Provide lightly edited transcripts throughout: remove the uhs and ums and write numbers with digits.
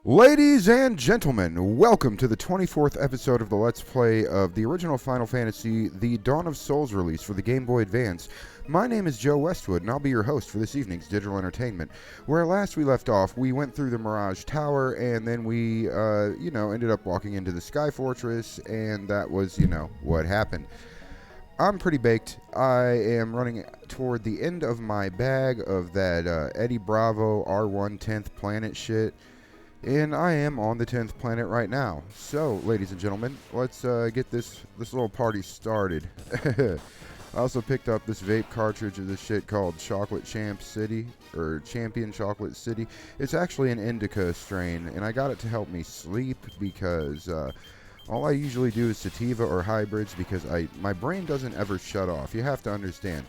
Ladies and gentlemen, welcome to the 24th episode of the Let's Play of the original Final Fantasy, the Dawn of Souls release for the Game Boy Advance. My name is Joe Westwood, and I'll be your host for this evening's digital entertainment. Where last we left off, we went through the Mirage Tower, and then we, ended up walking into the Sky Fortress, and that was, what happened. I'm pretty baked. I am running toward the end of my bag of that Eddie Bravo R1 10th planet shit. And I am on the 10th planet right now. So, ladies and gentlemen, let's get this little party started. I also picked up this vape cartridge of this shit called Chocolate Champ City, or Champion Chocolate City. It's actually an indica strain, and I got it to help me sleep because all I usually do is sativa or hybrids because my brain doesn't ever shut off. You have to understand.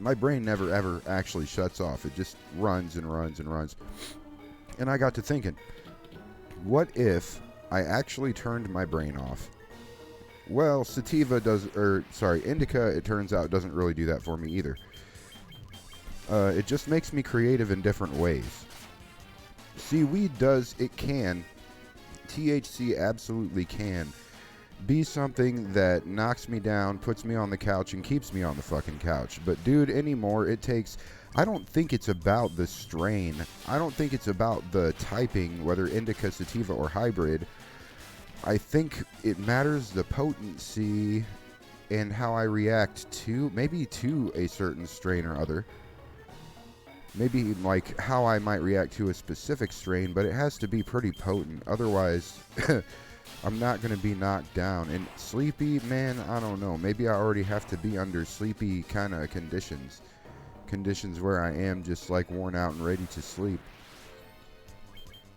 My brain never ever actually shuts off. It just runs and runs and runs. And I got to thinking, what if I actually turned my brain off? Well, indica, it turns out, doesn't really do that for me either. It just makes me creative in different ways. See, weed does, it can, THC absolutely can, be something that knocks me down, puts me on the couch, and keeps me on the fucking couch. But dude, anymore, it takes... I don't think it's about the strain. I don't think it's about the typing, whether indica, sativa, or hybrid. I think it matters the potency and how I react to, maybe to a certain strain or other. Maybe like how I might react to a specific strain, but it has to be pretty potent. Otherwise, I'm not going to be knocked down. And sleepy, man, I don't know. Maybe I already have to be under sleepy kind of conditions. Conditions where I am just like worn out and ready to sleep,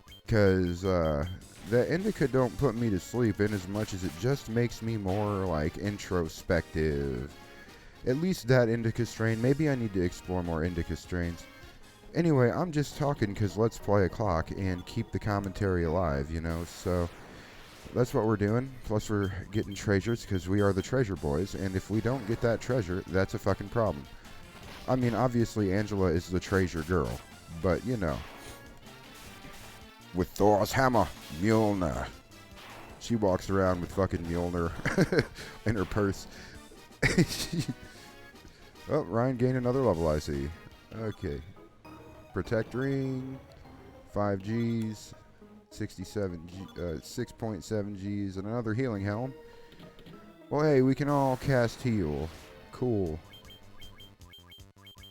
because the indica don't put me to sleep in as much as it just makes me more like introspective. At least that indica strain. Maybe I need to explore more indica strains. Anyway, I'm just talking because let's play a clock and keep the commentary alive, so that's what we're doing. Plus we're getting treasures because we are the treasure boys, and if we don't get that treasure, that's a fucking problem. I mean, obviously, Angela is the treasure girl, but, with Thor's hammer, Mjolnir. She walks around with fucking Mjolnir in her purse. Oh, Ryan gained another level, I see. Okay. Protect ring, 5 Gs, 6.7 Gs, and another healing helm. Well, hey, we can all cast heal. Cool.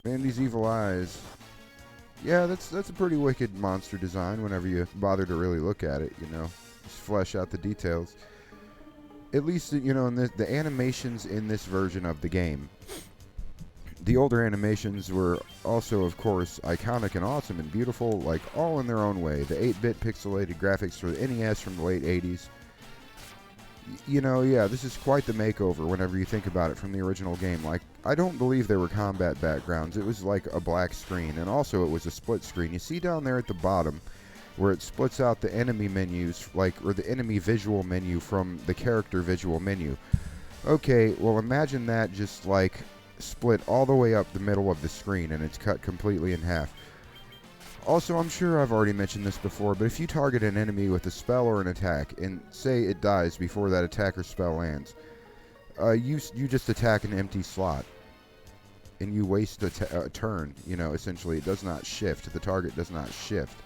Man, these evil eyes. Yeah, that's a pretty wicked monster design whenever you bother to really look at it, Just flesh out the details. At least, in the animations in this version of the game. The older animations were also, of course, iconic and awesome and beautiful, like all in their own way. The 8-bit pixelated graphics for the NES from the late 80s. Yeah, this is quite the makeover whenever you think about it from the original game. Like, I don't believe there were combat backgrounds. It was like a black screen, and also it was a split screen. You see down there at the bottom where it splits out the enemy menus, or the enemy visual menu from the character visual menu. Okay, well imagine that just like split all the way up the middle of the screen, and it's cut completely in half. Also, I'm sure I've already mentioned this before, but if you target an enemy with a spell or an attack, and say it dies before that attack or spell lands, you just attack an empty slot, and you waste a turn, essentially. It does not shift. The target does not shift.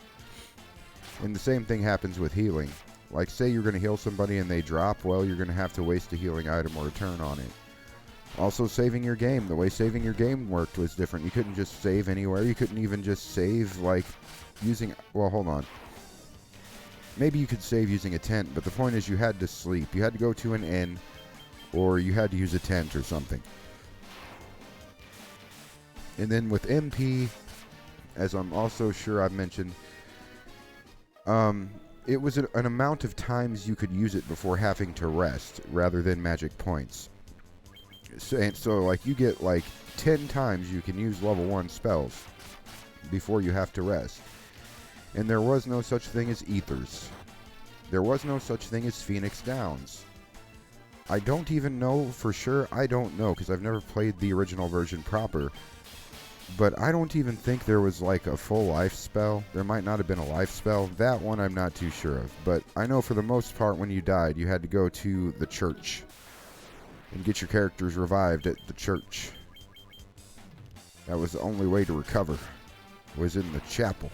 And the same thing happens with healing. Like, say you're going to heal somebody and they drop, well, you're going to have to waste a healing item or a turn on it. Also, saving your game. The way saving your game worked was different. You couldn't just save anywhere. You couldn't even just save, like, using... Well, hold on. Maybe you could save using a tent, but the point is you had to sleep. You had to go to an inn, or you had to use a tent or something. And then with MP, as I'm also sure I've mentioned, it was an amount of times you could use it before having to rest, rather than magic points. So like, you get like 10 times you can use level 1 spells before you have to rest. And there was no such thing as ethers. There was no such thing as Phoenix Downs. I don't even know for sure. I don't know, because I've never played the original version proper. but I don't even think there was like a full life spell. There might not have been a life spell. That one I'm not too sure of. But I know for the most part when you died, you had to go to the church and get your characters revived at the church. That was the only way to recover, was in the chapel.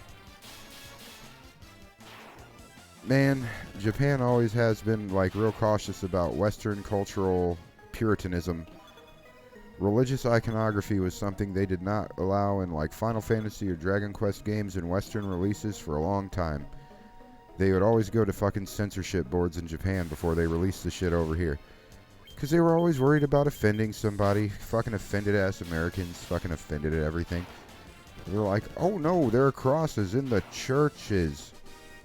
Man, Japan always has been like real cautious about Western cultural Puritanism. Religious iconography was something they did not allow in like Final Fantasy or Dragon Quest games in Western releases for a long time. They would always go to fucking censorship boards in Japan before they released the shit over here. Because they were always worried about offending somebody. Fucking offended ass Americans. Fucking offended at everything. They're like, oh no, there are crosses in the churches.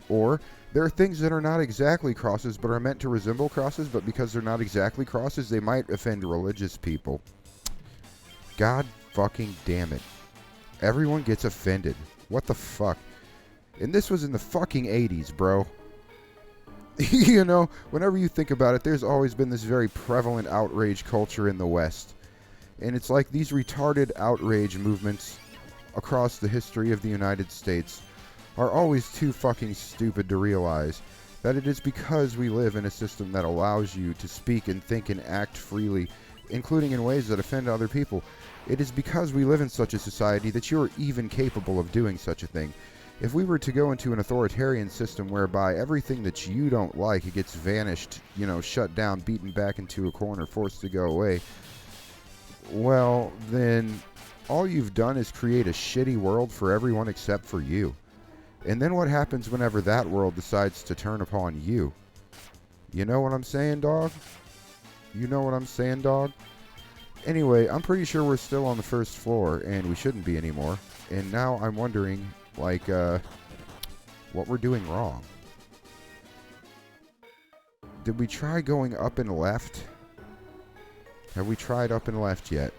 Or there are things that are not exactly crosses but are meant to resemble crosses, but because they're not exactly crosses, they might offend religious people. God fucking damn it. Everyone gets offended. What the fuck? And this was in the fucking 80s, bro. You know, whenever you think about it, there's always been this very prevalent outrage culture in the West. And it's like these retarded outrage movements across the history of the United States are always too fucking stupid to realize that it is because we live in a system that allows you to speak and think and act freely, including in ways that offend other people. It is because we live in such a society that you are even capable of doing such a thing. If we were to go into an authoritarian system whereby everything that you don't like, it gets vanished, you know, shut down, beaten back into a corner, forced to go away, well, then all you've done is create a shitty world for everyone except for you. And then what happens whenever that world decides to turn upon you? You know what I'm saying, dog? You know what I'm saying, dog? Anyway, I'm pretty sure we're still on the first floor, and we shouldn't be anymore. And now I'm wondering, like, what we're doing wrong. Did we try going up and left? Have we tried up and left yet?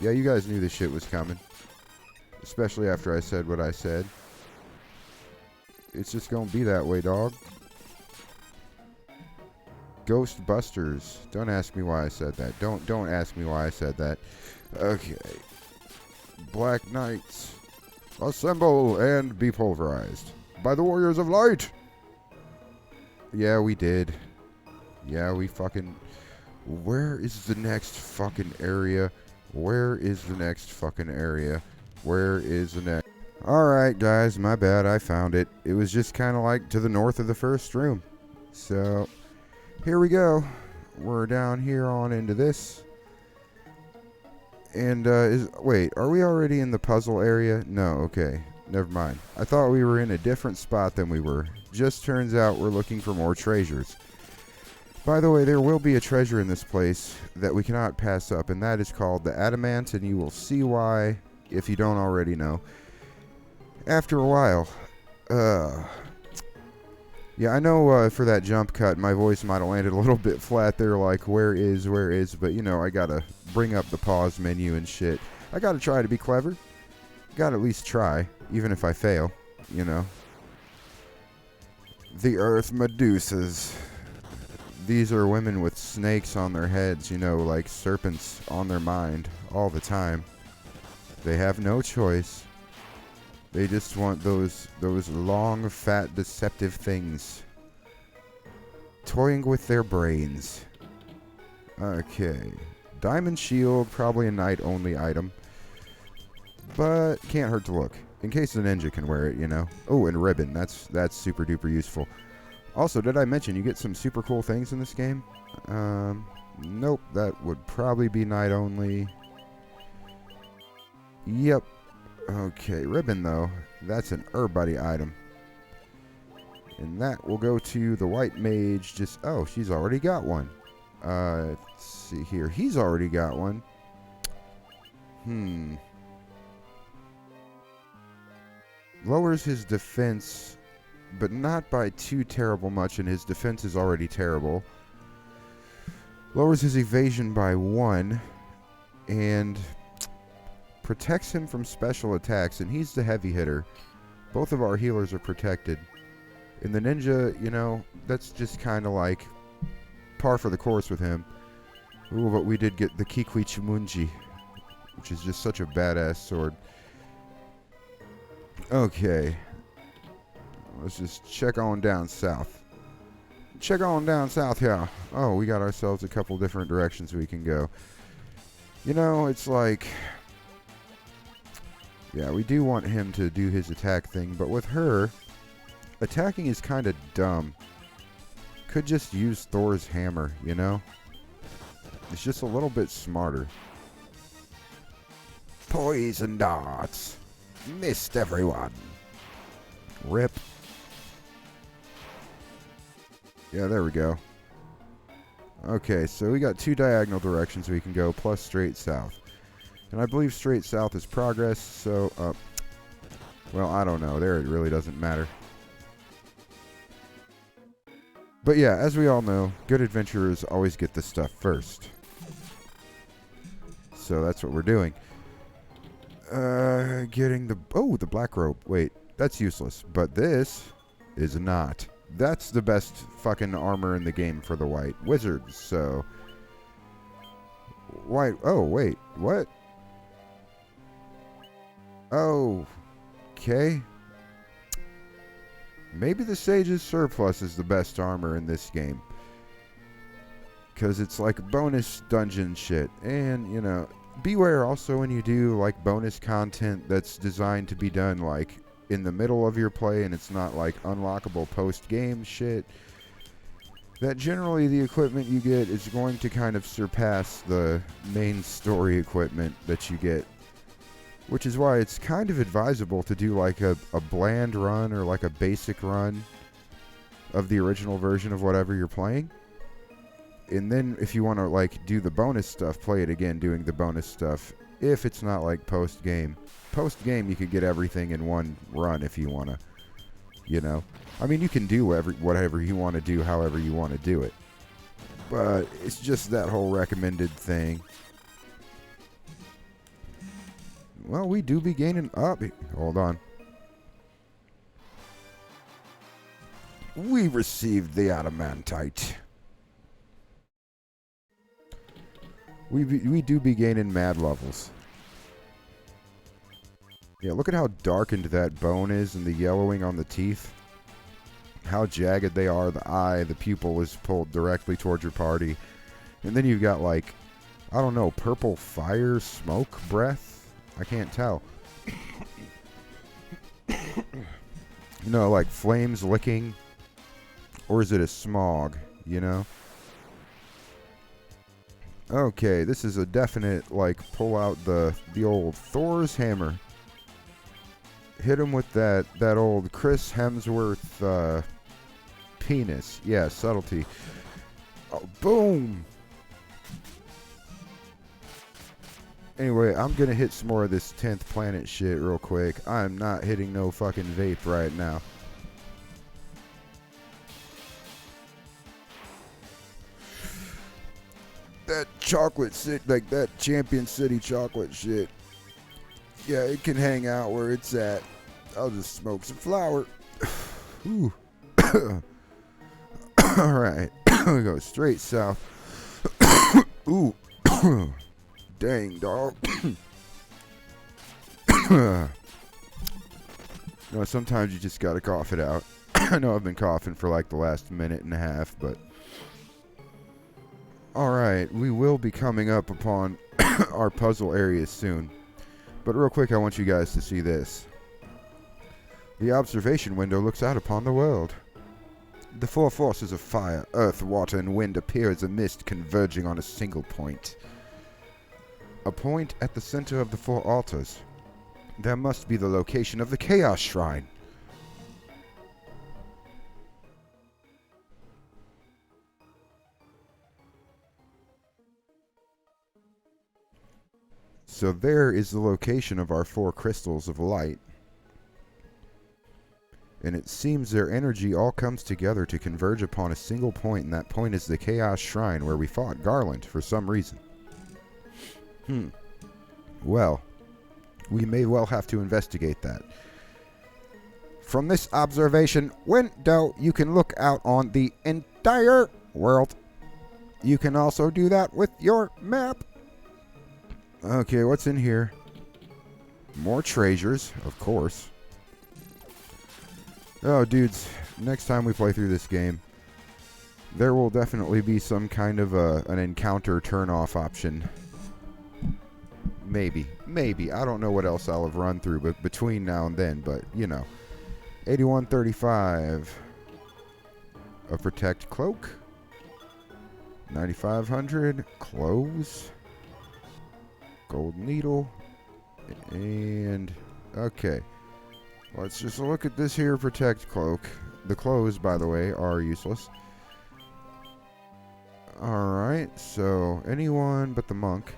Yeah, you guys knew this shit was coming. Especially after I said what I said. It's just gonna be that way, dog. Ghostbusters. Don't ask me why I said that. Don't ask me why I said that. Okay. Black Knights. Assemble and be pulverized by the Warriors of Light. Yeah, we did. Yeah, we fucking... Where is the next fucking area? Where is the next fucking area? Where is the next... Alright, guys, my bad. I found it. It was just kind of like to the north of the first room. So, here we go. We're down here on into this. And, wait, are we already in the puzzle area? No, okay. Never mind. I thought we were in a different spot than we were. Just turns out we're looking for more treasures. By the way, there will be a treasure in this place that we cannot pass up, and that is called the Adamant, and you will see why if you don't already know. After a while. Yeah, I know for that jump cut, my voice might have landed a little bit flat there, like, where is, but, you know, I gotta bring up the pause menu and shit. I gotta try to be clever. Gotta at least try, even if I fail, you know. The Earth Medusas. These are women with snakes on their heads, you know, like serpents on their mind all the time. They have no choice. They just want those long, fat, deceptive things. Toying with their brains. Okay. Diamond shield, probably a night-only item. But can't hurt to look. In case the ninja can wear it, you know. Oh, and ribbon. That's super duper useful. Also, did I mention you get some super cool things in this game? Nope. That would probably be night only. Yep. Okay, ribbon though. That's an buddy item. And that will go to the white mage. Just, oh, she's already got one. Let's see here. He's already got one. Lowers his defense, but not by too terrible much, and his defense is already terrible. Lowers his evasion by 1, and protects him from special attacks, and he's the heavy hitter. Both of our healers are protected. And the ninja, you know, that's just kind of like par for the course with him. Ooh, but we did get the Kikwi Chimunji. which is just such a badass sword. Okay. Let's just check on down south. Check on down south here. Oh, we got ourselves a couple different directions we can go. You know, it's like... Yeah, we do want him to do his attack thing, but with her, attacking is kind of dumb. Could just use Thor's hammer, you know? It's just a little bit smarter. Poison darts. Missed everyone. Rip. Yeah, there we go. Okay, so we got 2 diagonal directions we can go, plus straight south. And I believe straight south is progress, so, well, I don't know. There it really doesn't matter. But yeah, as we all know, good adventurers always get this stuff first. So that's what we're doing. Getting the... Oh, the black rope. Wait, that's useless. But this is not. That's the best fucking armor in the game for the white wizards, so... White... Oh, wait. What? Oh, okay. Maybe the Sage's Surplus is the best armor in this game. Because it's like bonus dungeon shit. And, you know, beware also when you do like bonus content that's designed to be done like in the middle of your play and it's not like unlockable post-game shit. That generally the equipment you get is going to kind of surpass the main story equipment that you get. Which is why it's kind of advisable to do like a bland run or like a basic run of the original version of whatever you're playing. And then if you want to like do the bonus stuff, play it again doing the bonus stuff. If it's not like post-game. Post-game you could get everything in one run if you want to, you know. I mean, you can do whatever you want to do however you want to do it. But it's just that whole recommended thing. Well, we do be gaining up. Hold on. We received the adamantite. We do be gaining mad levels. Yeah, look at how darkened that bone is and the yellowing on the teeth. How jagged they are. The eye, the pupil is pulled directly towards your party. And then you've got like, I don't know, purple fire, smoke, breath. I can't tell. You know, like flames licking. Or is it a smog, you know? Okay, this is a definite, like, pull out the old Thor's hammer. Hit him with that old Chris Hemsworth, penis. Yeah, subtlety. Oh, boom! Anyway, I'm gonna hit some more of this 10th planet shit real quick. I'm not hitting no fucking vape right now. That chocolate shit, like that Champion City chocolate shit. Yeah, it can hang out where it's at. I'll just smoke some flower. Ooh. Alright. We go straight south. Ooh. Dang, dog. You know, sometimes you just gotta cough it out. I know I've been coughing for like the last minute and a half, but... Alright, we will be coming up upon our puzzle areas soon. But real quick, I want you guys to see this. The observation window looks out upon the world. The 4 forces of fire, earth, water, and wind appear as a mist converging on a single point. A point at the center of the 4 altars. There must be the location of the Chaos Shrine. So there is the location of our 4 crystals of light. And it seems their energy all comes together to converge upon a single point, and that point is the Chaos Shrine where we fought Garland for some reason. Well, we may well have to investigate that. From this observation window, you can look out on the entire world. You can also do that with your map. Okay, what's in here? More treasures, of course. Oh, dudes, next time we play through this game, there will definitely be some kind of an encounter turn-off option. Maybe. I don't know what else I'll have run through but between now and then, but, you know. 8135. A protect cloak. 9500. Clothes. Gold needle. And, okay. Let's just look at this here protect cloak. The clothes, by the way, are useless. Alright, so anyone but the monk.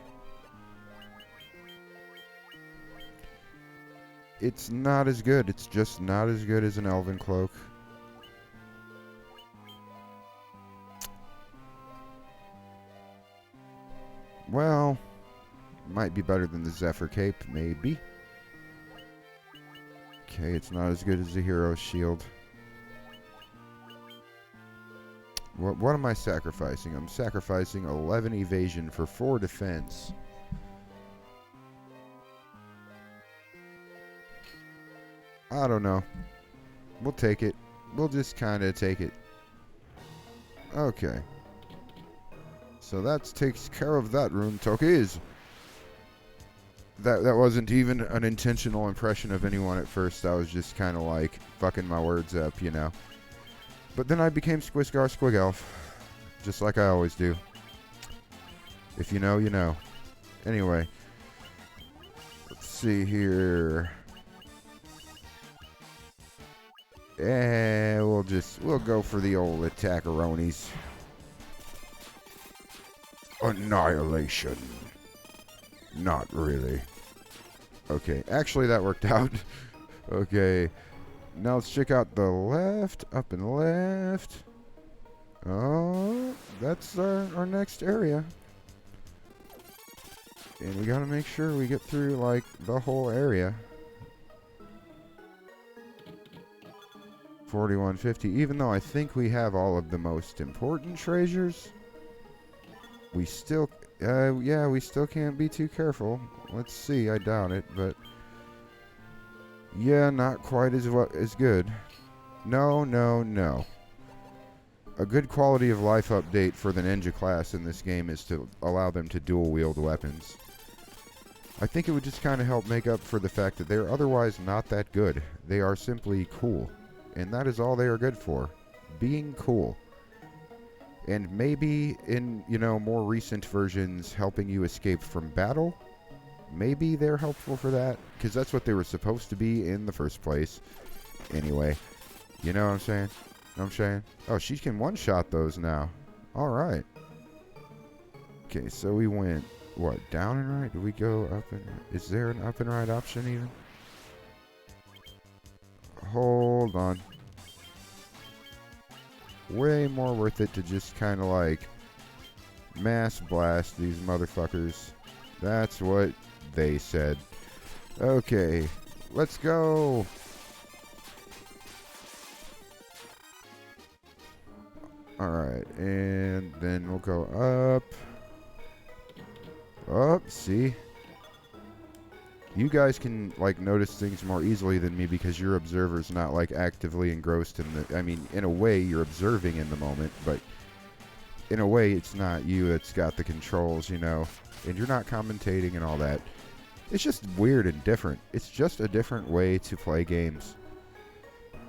It's not as good. It's just not as good as an elven cloak. Well, might be better than the Zephyr Cape, maybe. Okay, it's not as good as the Hero's Shield. What am I sacrificing? I'm sacrificing 11 evasion for 4 defense. I don't know. We'll take it. We'll just kind of take it. Okay. So that takes care of that rune, Tokies. That wasn't even an intentional impression of anyone at first. I was just kind of like fucking my words up, you know. But then I became Squisgar Squigelf. Just like I always do. If you know, you know. Anyway. Let's see here. Yeah, we'll go for the old attackeronies. Annihilation. Not really. Okay, actually that worked out. Okay. Now let's check out the left, up and left. Oh, that's our next area. And we gotta make sure we get through, like, the whole area. 4150, even though I think we have all of the most important treasures, we still, yeah, we still can't be too careful. Let's see, I doubt it, but yeah, not quite as good. No. A good quality of life update for the ninja class in this game is to allow them to dual wield weapons. I think it would just kind of help make up for the fact that they're otherwise not that good. They are simply cool. And that is all they are good for. Being cool. And maybe in, you know, more recent versions helping you escape from battle. Maybe they're helpful for that. Because that's what they were supposed to be in the first place. Anyway. You know what I'm saying? Oh, she can one-shot those now. Alright. Okay, so we went, what, down and right? Did we go up and right? Is there an up and right option even? Hold on. Way more worth it to just kind of like mass blast these motherfuckers. That's what they said. Okay, let's go. Alright, and then we'll go up. Up, see? You guys can, like, notice things more easily than me because your observer's not, like, actively engrossed in the... I mean, in a way, you're observing in the moment, but in a way, it's not you that's got the controls, you know? And you're not commentating and all that. It's just weird and different. It's just a different way to play games.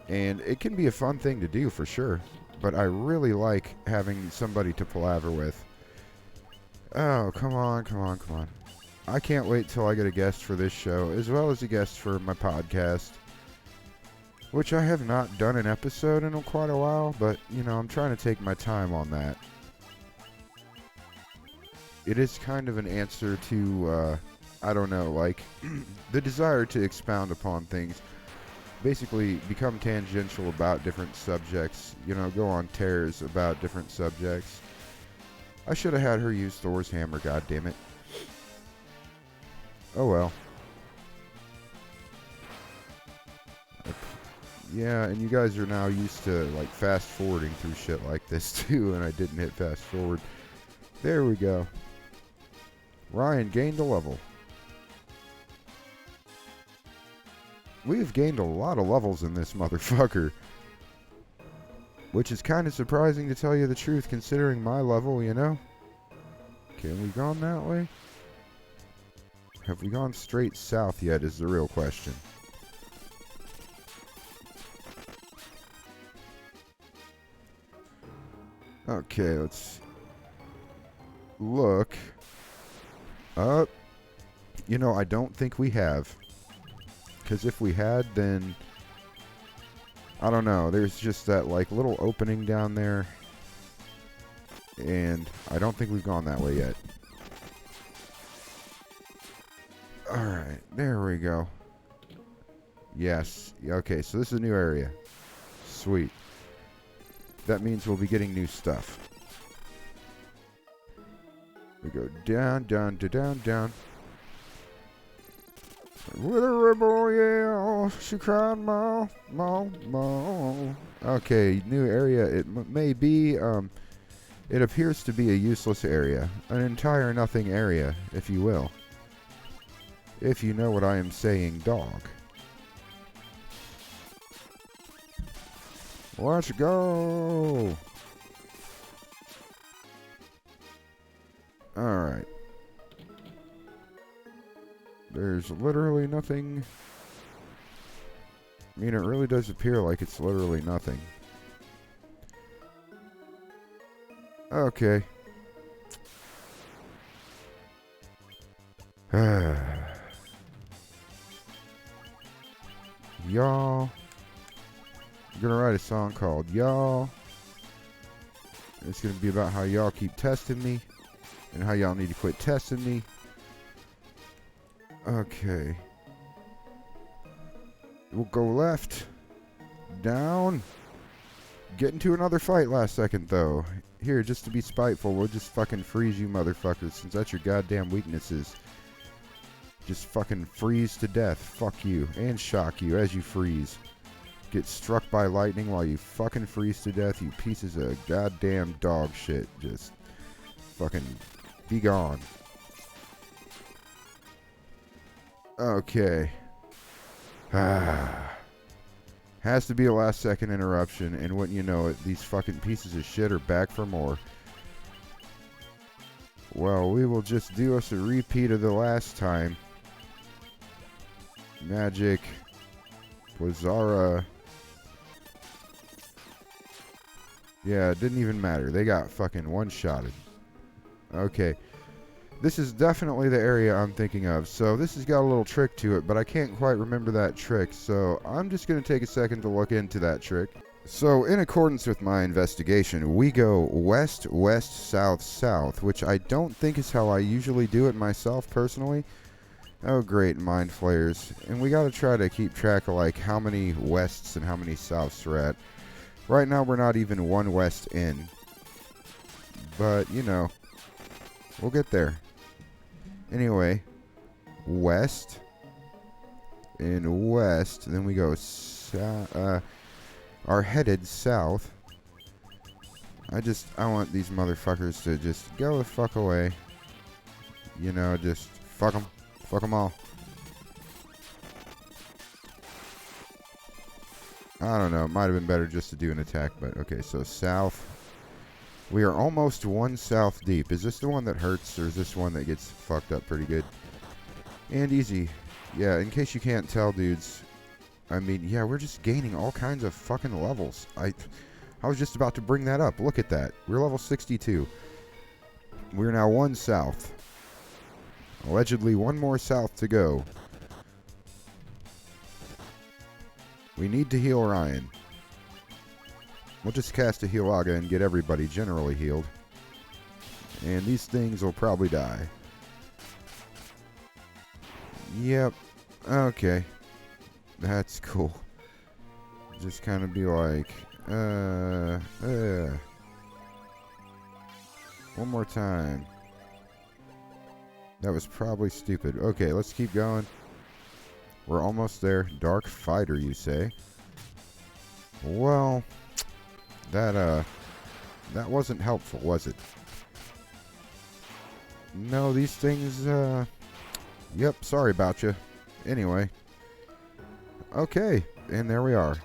And it can be a fun thing to do, for sure. But I really like having somebody to palaver with. Oh, come on. I can't wait till I get a guest for this show, as well as a guest for my podcast. Which I have not done an episode in quite a while, but, you know, I'm trying to take my time on that. It is kind of an answer to, I don't know, like, the desire to expound upon things. Basically, become tangential about different subjects. You know, go on tears about different subjects. I should have had her use Thor's hammer, goddammit. Oh well. Yeah, and you guys are now used to, like, fast forwarding through shit like this too, and I didn't hit fast forward. There we go. Ryan gained a level. We've gained a lot of levels in this motherfucker. Which is kind of surprising to tell you the truth, considering my level, you know? Can we gone that way? Have we gone straight south yet is the real question. Okay, let's look up. You know, I don't think we have. Because if we had, then I don't know. There's just that like little opening down there. And I don't think we've gone that way yet. Alright, there we go. Yes. Okay, so this is a new area. Sweet. That means we'll be getting new stuff. We go down, down, down, down. With a rebel yell, she cried, "Ma, ma, ma." Okay, new area. It may be, it appears to be a useless area. An entire nothing area, if you will. If you know what I am saying, dog. Let's go! Alright. There's literally nothing. I mean, it really does appear like it's literally nothing. Okay. Y'all. I'm gonna write a song called Y'all. It's gonna be about how y'all keep testing me and how y'all need to quit testing me. Okay. We'll go left. Down. Get into another fight last second, though. Here, just to be spiteful, we'll just fucking freeze you motherfuckers, since that's your goddamn weaknesses. Just fucking freeze to death. Fuck you. And shock you as you freeze. Get struck by lightning while you fucking freeze to death, you pieces of goddamn dog shit. Just fucking be gone. Okay. Has to be a last second interruption, and wouldn't you know it, these fucking pieces of shit are back for more. Well, we will just do us a repeat of the last time. Magic. Blizzara. Yeah, it didn't even matter. They got fucking one-shotted. Okay. This is definitely the area I'm thinking of. So this has got a little trick to it, but I can't quite remember that trick. So I'm just going to take a second to look into that trick. So in accordance with my investigation, we go west, west, south, south, which I don't think is how I usually do it myself personally. Oh great, mind flayers. And we got to try to keep track of like how many wests and how many souths we're at. Right now we're not even one west in. But, you know, we'll get there. Anyway, west and west, then we go are headed south. I want these motherfuckers to just go the fuck away. You know, just fuck them all. I don't know, it might have been better just to do an attack, but okay, so south. We are almost one south deep. Is this the one that hurts, or is this one that gets fucked up pretty good? And easy. Yeah, in case you can't tell, dudes. I mean, yeah, we're just gaining all kinds of fucking levels. I was just about to bring that up. Look at that. We're level 62. We're now one south. Allegedly one more south to go. We need to heal Ryan. We'll just cast a Heal Aga and get everybody generally healed. And these things will probably die. Yep. Okay. That's cool. Just kind of be like, one more time. That was probably stupid. Okay, let's keep going. We're almost there. Dark Fighter, you say? Well, that wasn't helpful, was it? No, these things, yep, sorry about you. Anyway. Okay, and there we are.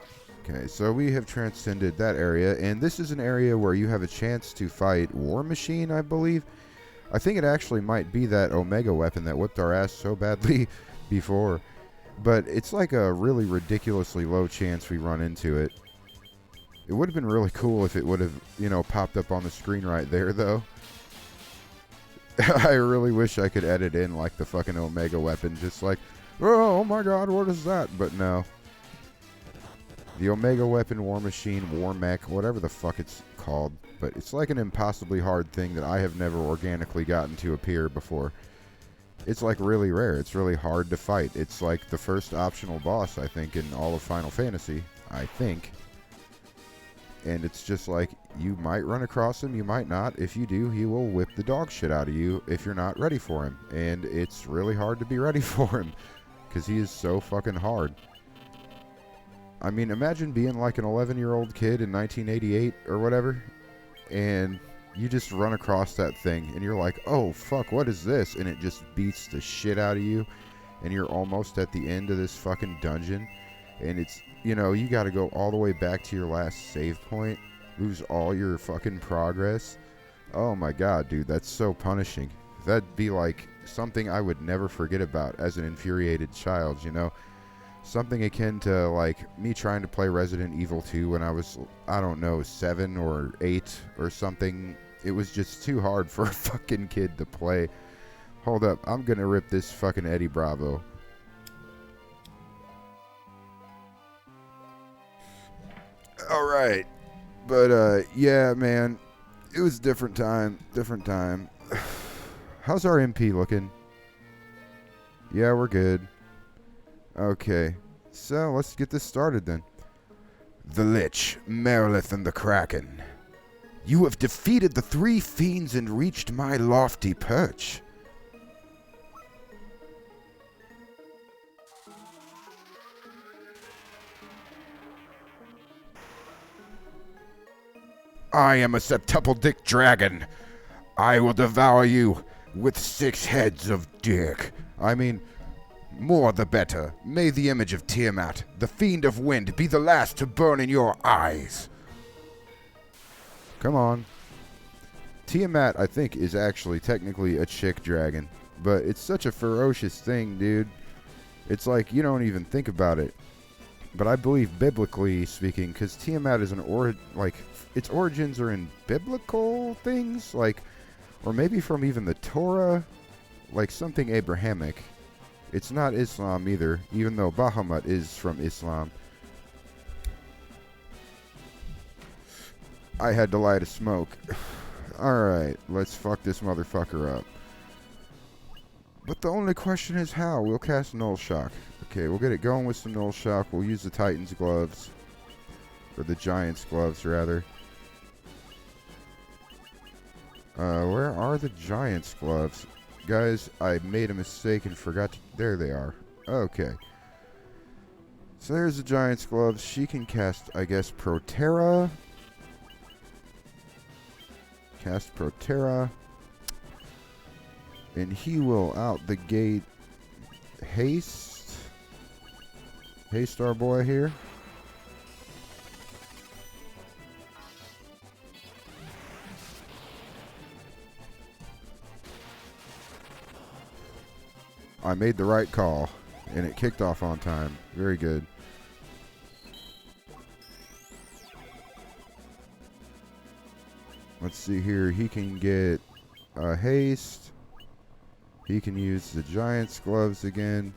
Okay, so we have transcended that area, and this is an area where you have a chance to fight War Machine, I believe. I think it actually might be that Omega weapon that whipped our ass so badly before. But it's like a really ridiculously low chance we run into it. It would have been really cool if it would have, popped up on the screen right there, though. I really wish I could edit in like the fucking Omega weapon, just like, oh my god, what is that? But no. The Omega weapon, War Machine, War Mech, whatever the fuck it's called. But it's like an impossibly hard thing that I have never organically gotten to appear before. It's like really rare. It's really hard to fight. It's like the first optional boss, I think, in all of Final Fantasy. I think. And it's just like, you might run across him, you might not. If you do, he will whip the dog shit out of you if you're not ready for him. And it's really hard to be ready for him. Because he is so fucking hard. I mean, imagine being like an 11-year-old kid in 1988 or whatever, and you just run across that thing, and you're like, oh, fuck, what is this? And it just beats the shit out of you, and you're almost at the end of this fucking dungeon, and it's, you gotta go all the way back to your last save point, lose all your fucking progress. Oh my god, dude, that's so punishing. That'd be like something I would never forget about as an infuriated child, Something akin to, like, me trying to play Resident Evil 2 when I was, I don't know, 7 or 8 or something. It was just too hard for a fucking kid to play. Hold up, I'm gonna rip this fucking Eddie Bravo. Alright. But, yeah, man. It was different time. How's our MP looking? Yeah, we're good. Okay, so let's get this started then. The Lich, Merilith, and the Kraken. You have defeated the three fiends and reached my lofty perch. I am a Septuple Dikh dragon. I will devour you with 6 heads of dick. I mean, more the better. May the image of Tiamat, the fiend of wind, be the last to burn in your eyes. Come on. Tiamat, I think, is actually technically a chick dragon. But it's such a ferocious thing, dude. It's like, you don't even think about it. But I believe biblically speaking, because Tiamat is its origins are in biblical things, or maybe from even the Torah, like something Abrahamic. It's not Islam either, even though Bahamut is from Islam. I had to light a smoke. Alright, let's fuck this motherfucker up. But the only question is how. We'll cast Null Shock. Okay, we'll get it going with some Null Shock. We'll use the Titan's gloves. Or the Giant's gloves, rather. Where are the Giant's gloves? Guys, I made a mistake and forgot to... There they are. Okay. So there's the Giant's gloves. She can cast, I guess, Proterra. Cast Proterra. And he will out the gate haste. Haste our boy here. I made the right call, and it kicked off on time. Very good. Let's see here. He can get haste. He can use the Giant's gloves again.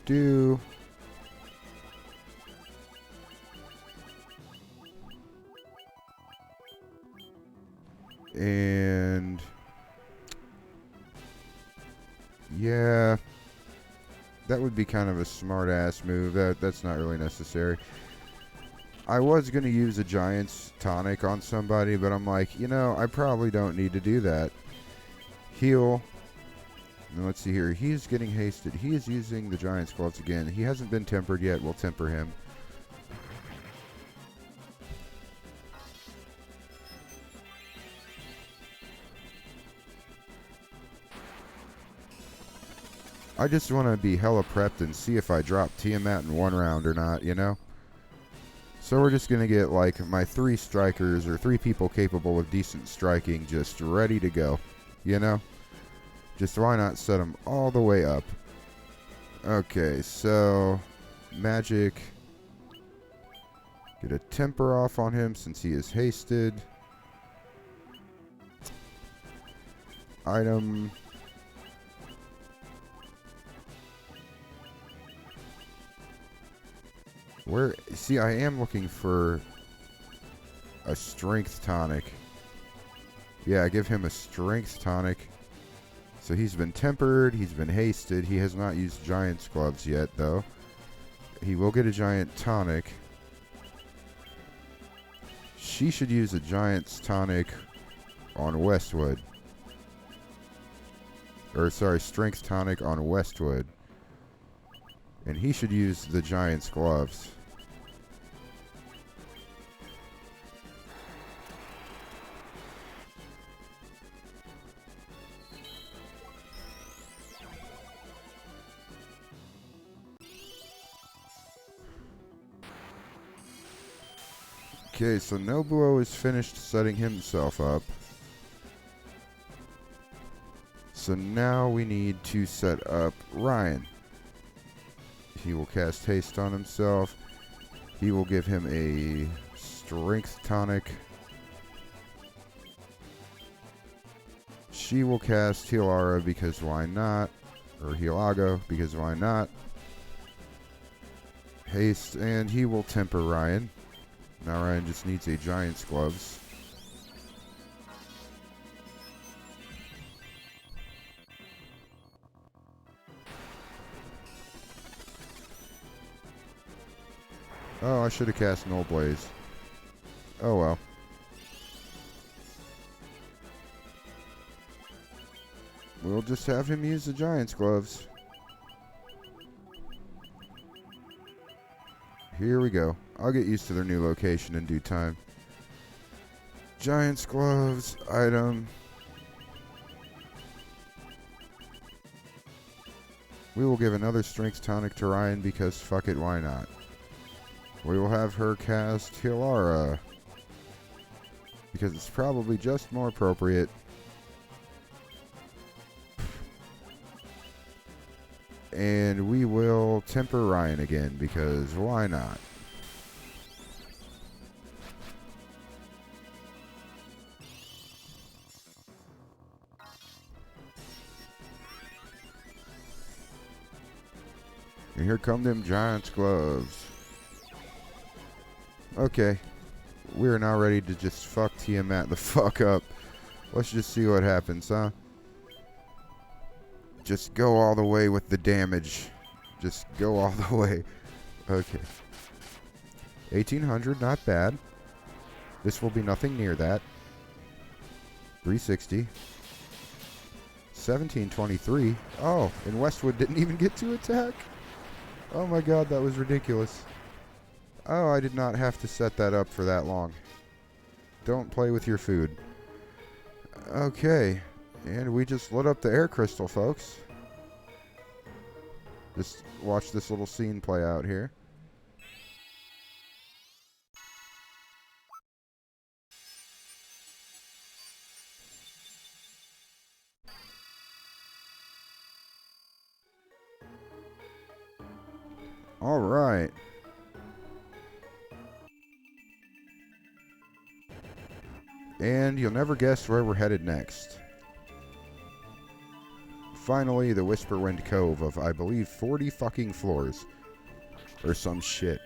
Do. And yeah, that would be kind of a smart ass move. That's not really necessary. I was going to use a Giant's tonic on somebody, but I'm like, I probably don't need to do that. Heal. Now let's see here. He's getting hasted. He is using the Giant's gloves again. He hasn't been tempered yet. We'll temper him. I just want to be hella prepped and see if I drop Tiamat in one round or not, you know? So we're just going to get, like, my 3 strikers, or 3 people capable of decent striking, just ready to go, you know? Just why not set them all the way up? Okay, so magic. Get a temper off on him since he is hasted. Item. Where? See, I am looking for a strength tonic. Yeah, give him a strength tonic. So he's been tempered, he's been hasted. He has not used Giant's Gloves yet, though. He will get a Giant Tonic. She should use a Giant's Tonic on Westwood. Or, sorry, Strength Tonic on Westwood. And he should use the Giant's Gloves. Okay, so Nobuo is finished setting himself up. So now we need to set up Ryan. He will cast haste on himself. He will give him a strength tonic. She will cast Healara because why not? Or Healago because why not? Haste, and he will temper Ryan. Now Ryan just needs a Giant's Gloves. Oh, I should have cast Null Blaze. Oh well. We'll just have him use the Giant's Gloves. Here we go. I'll get used to their new location in due time. Giant's Gloves, item. We will give another Strength Tonic to Ryan because fuck it, why not? We will have her cast Healara because it's probably just more appropriate. And we will temper Ryan again because why not? And here come them Giant's Gloves. Okay. We are now ready to just fuck Tiamat the fuck up. Let's just see what happens, huh? Just go all the way with the damage. Just go all the way. Okay. 1800, not bad. This will be nothing near that. 360. 1723. Oh, and Westwood didn't even get to attack. Oh my god, that was ridiculous. Oh, I did not have to set that up for that long. Don't play with your food. Okay. And we just lit up the air crystal, folks. Just watch this little scene play out here. All right. And you'll never guess where we're headed next. Finally, the Whisperwind Cove of, I believe, 40 fucking floors. Or some shit.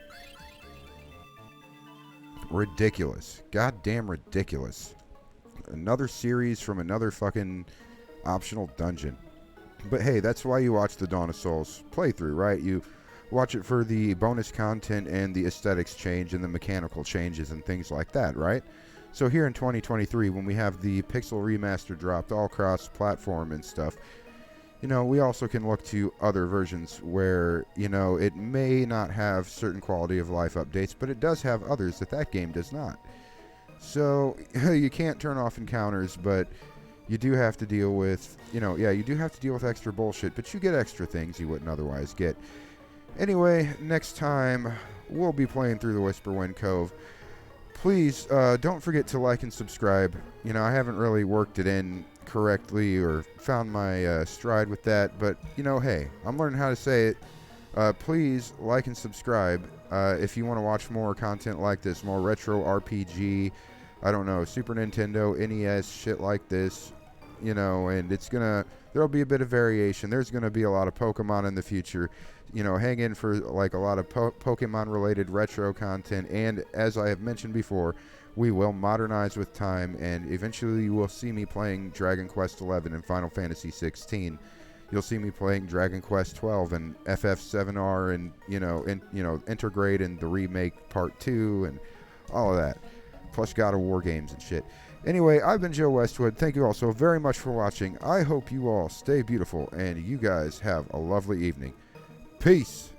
Ridiculous. Goddamn ridiculous. Another series from another fucking optional dungeon. But hey, that's why you watch the Dawn of Souls playthrough, right? You watch it for the bonus content and the aesthetics change and the mechanical changes and things like that, right? So here in 2023, when we have the Pixel Remaster dropped all cross-platform and stuff, you know, we also can look to other versions where, you know, it may not have certain quality of life updates, but it does have others that game does not. So you can't turn off encounters, but you do have to deal with, you do have to deal with extra bullshit, but you get extra things you wouldn't otherwise get. Anyway, next time we'll be playing through the Whisperwind Cove. Please don't forget to like and subscribe. I haven't really worked it in correctly or found my stride with that, but hey, I'm learning how to say it. Please like and subscribe if you want to watch more content like this, more retro RPG, I don't know, Super Nintendo, NES, shit like this, and there'll be a bit of variation. There's gonna be a lot of Pokemon in the future. Hang in for like a lot of Pokemon related retro content, and as I have mentioned before, we will modernize with time, and eventually you will see me playing Dragon Quest XI and Final Fantasy 16. You'll see me playing Dragon Quest 12 and FF7R and Intergrade and the remake Part 2 and all of that, plus God of War games and shit. Anyway, I've been Joe Westwood. Thank you all so very much for watching. I hope you all stay beautiful and you guys have a lovely evening. Peace.